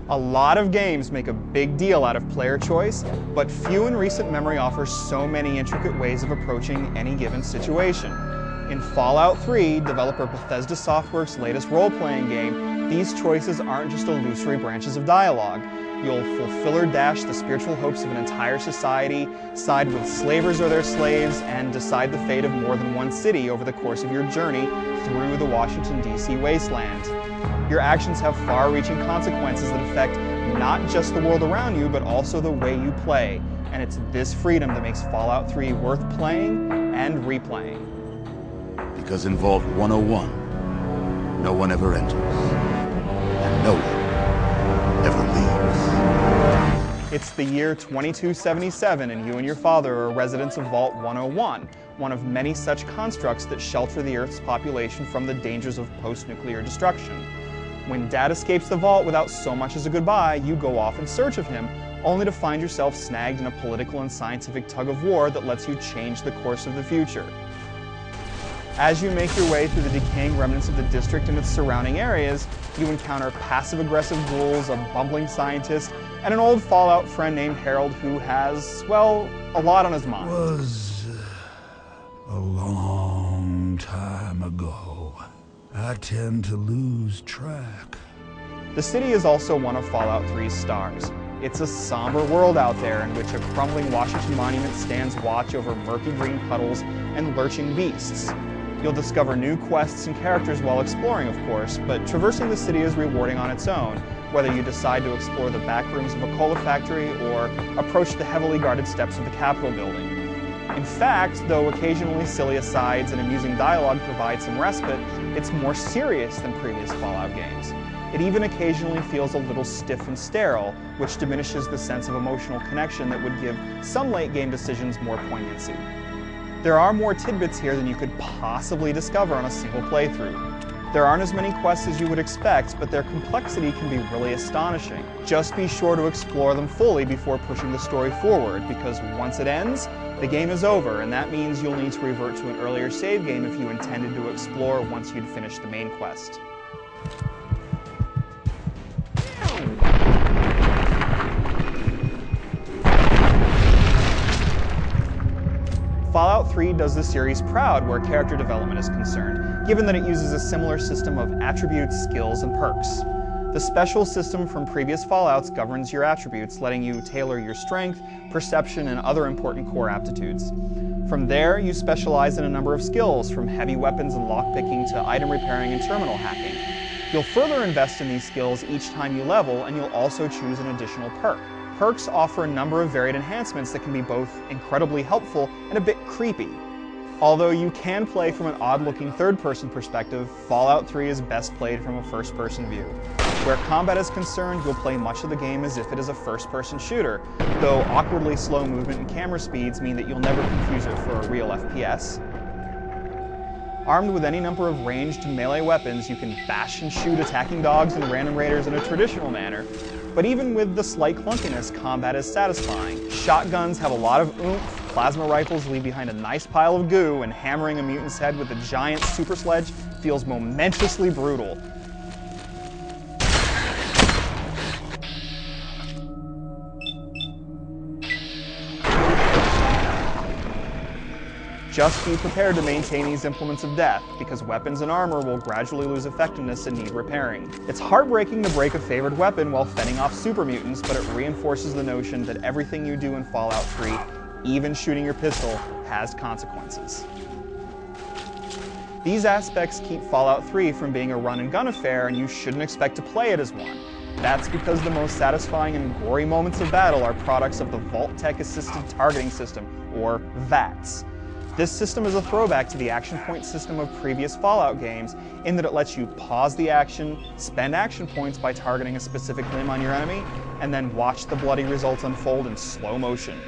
A lot of games make a big deal out of player choice, but few in recent memory offer so many intricate ways of approaching any given situation. In Fallout 3, developer Bethesda Softworks' latest role-playing game, these choices aren't just illusory branches of dialogue. You'll fulfill or dash the spiritual hopes of an entire society, side with slavers or their slaves, and decide the fate of more than one city over the course of your journey through the Washington, D.C. wasteland. Your actions have far-reaching consequences that affect not just the world around you, but also the way you play. And it's this freedom that makes Fallout 3 worth playing and replaying. Because in Vault 101, no one ever enters, and no one ever leaves. It's the year 2277, and you and your father are residents of Vault 101, one of many such constructs that shelter the Earth's population from the dangers of post-nuclear destruction. When Dad escapes the vault without so much as a goodbye, you go off in search of him, only to find yourself snagged in a political and scientific tug-of-war that lets you change the course of the future. As you make your way through the decaying remnants of the district and its surrounding areas, you encounter passive-aggressive ghouls, a bumbling scientist, and an old Fallout friend named Harold who has, well, a lot on his mind. It was a long time ago. I tend to lose track. The city is also one of Fallout 3's stars. It's a somber world out there in which a crumbling Washington monument stands watch over murky green puddles and lurching beasts. You'll discover new quests and characters while exploring, of course, but traversing the city is rewarding on its own, whether you decide to explore the back rooms of a cola factory or approach the heavily guarded steps of the Capitol building. In fact, though occasionally silly asides and amusing dialogue provide some respite, it's more serious than previous Fallout games. It even occasionally feels a little stiff and sterile, which diminishes the sense of emotional connection that would give some late game decisions more poignancy. There are more tidbits here than you could possibly discover on a single playthrough. There aren't as many quests as you would expect, but their complexity can be really astonishing. Just be sure to explore them fully before pushing the story forward, because once it ends, the game is over, and that means you'll need to revert to an earlier save game if you intended to explore once you'd finished the main quest. Fallout 3 does the series proud where character development is concerned, given that it uses a similar system of attributes, skills, and perks. The special system from previous Fallouts governs your attributes, letting you tailor your strength, perception, and other important core aptitudes. From there, you specialize in a number of skills, from heavy weapons and lockpicking to item repairing and terminal hacking. You'll further invest in these skills each time you level, and you'll also choose an additional perk. Perks offer a number of varied enhancements that can be both incredibly helpful and a bit creepy. Although you can play from an odd-looking third-person perspective, Fallout 3 is best played from a first-person view. Where combat is concerned, you'll play much of the game as if it is a first-person shooter, though awkwardly slow movement and camera speeds mean that you'll never confuse it for a real FPS. Armed with any number of ranged melee weapons, you can bash and shoot attacking dogs and random raiders in a traditional manner. But even with the slight clunkiness, combat is satisfying. Shotguns have a lot of oomph, plasma rifles leave behind a nice pile of goo, and hammering a mutant's head with a giant super sledge feels momentously brutal. Just be prepared to maintain these implements of death, because weapons and armor will gradually lose effectiveness and need repairing. It's heartbreaking to break a favored weapon while fending off super mutants, but it reinforces the notion that everything you do in Fallout 3, even shooting your pistol, has consequences. These aspects keep Fallout 3 from being a run-and-gun affair, and you shouldn't expect to play it as one. That's because the most satisfying and gory moments of battle are products of the Vault-Tec Assisted Targeting System, or VATS. This system is a throwback to the action point system of previous Fallout games in that it lets you pause the action, spend action points by targeting a specific limb on your enemy, and then watch the bloody results unfold in slow motion.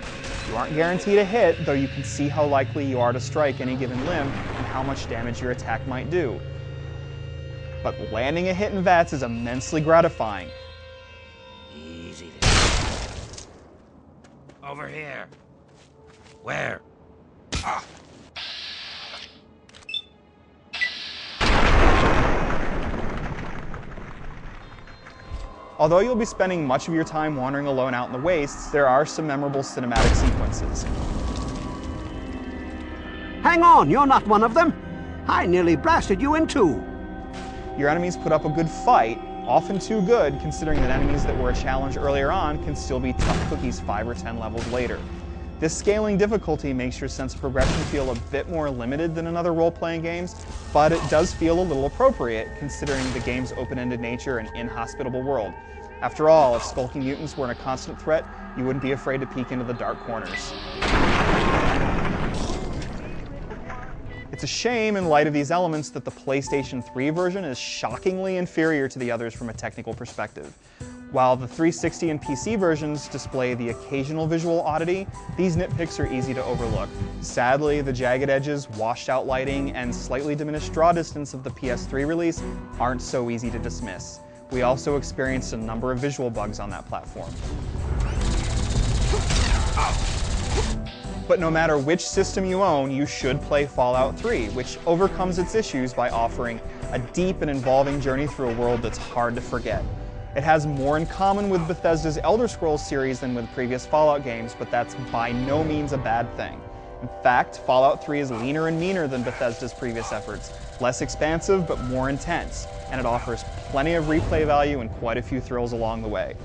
You aren't guaranteed a hit, though you can see how likely you are to strike any given limb and how much damage your attack might do. But landing a hit in VATS is immensely gratifying. Easy there. Over here. Where? Ah. Although you'll be spending much of your time wandering alone out in the wastes, there are some memorable cinematic sequences. Hang on, you're not one of them. I nearly blasted you in two. Your enemies put up a good fight, often too good considering that enemies that were a challenge earlier on can still be tough cookies 5 or 10 levels later. This scaling difficulty makes your sense of progression feel a bit more limited than in other role-playing games, but it does feel a little appropriate considering the game's open-ended nature and inhospitable world. After all, if skulking mutants weren't a constant threat, you wouldn't be afraid to peek into the dark corners. It's a shame in light of these elements that the PlayStation 3 version is shockingly inferior to the others from a technical perspective. While the 360 and PC versions display the occasional visual oddity, these nitpicks are easy to overlook. Sadly, the jagged edges, washed out lighting, and slightly diminished draw distance of the PS3 release aren't so easy to dismiss. We also experienced a number of visual bugs on that platform. But no matter which system you own, you should play Fallout 3, which overcomes its issues by offering a deep and involving journey through a world that's hard to forget. It has more in common with Bethesda's Elder Scrolls series than with previous Fallout games, but that's by no means a bad thing. In fact, Fallout 3 is leaner and meaner than Bethesda's previous efforts, less expansive but more intense, and it offers plenty of replay value and quite a few thrills along the way.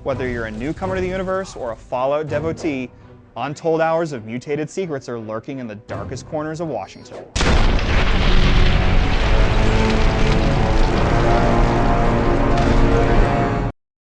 Whether you're a newcomer to the universe or a Fallout devotee, untold hours of mutated secrets are lurking in the darkest corners of Washington.